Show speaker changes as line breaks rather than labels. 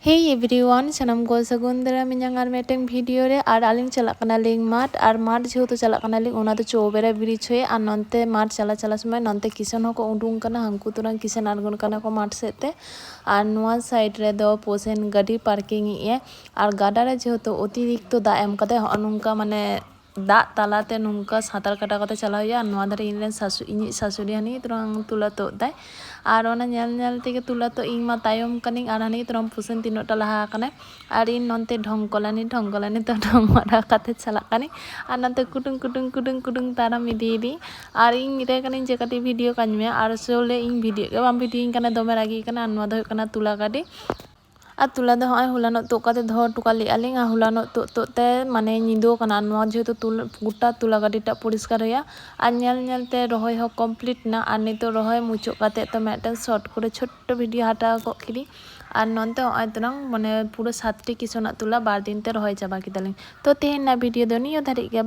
Hey everyone, sanam ko sagun daram inyang ar meteng video re ar aling chalak kana ling mat ar mat jehetu chalak kana ling ona do chobera bridge hoye ar nonte mat chala somoy nonte kison hoko udung kana hanku turang kison argon kana ko mat sete ar noa side re do posen gadi parking e ar gada re jehetu অতিরিক্ত da em kate ho nungka mane dak talate nungka satar kata kate chala hoya ar noa dare inren iñi sasuri hani turang tula to dai ar ona nyel tege tula to ing ma tayom kaning ar hani turang pusen tinok ta laha kane ar in nonte ঢঙ্গলানি to ঢং mara kate chalak kani ar nonte kudung taram idi ar ing re kaning je kati video kanyme ar sole ing video ke bam video ing kana dome ragi kana ar noa do hoyok kana tula gadi আর তুলা দে হয় হুলানো তো কাতে ধর টুকালি আলিং আর হুলানো তো তে মানে নিদো কানা নোয়া যেহেতু গোটা তুলা গাড়িটা পরিষ্কার হইয়া আর ñelতে রহয় হোক কমপ্লিট না আর নিতো রহয় মুচো কাতে তো মেটেন শর্ট করে ছোট্ট ভিডিও হাটা কিরি আর নন্তে হয় তোরাং মানে পুরো 7টি কিসোনা তুলা 12 দিনতে রহয় চাবা কিদালিং তো তেহেন না ভিডিও দো নিও ধারি গে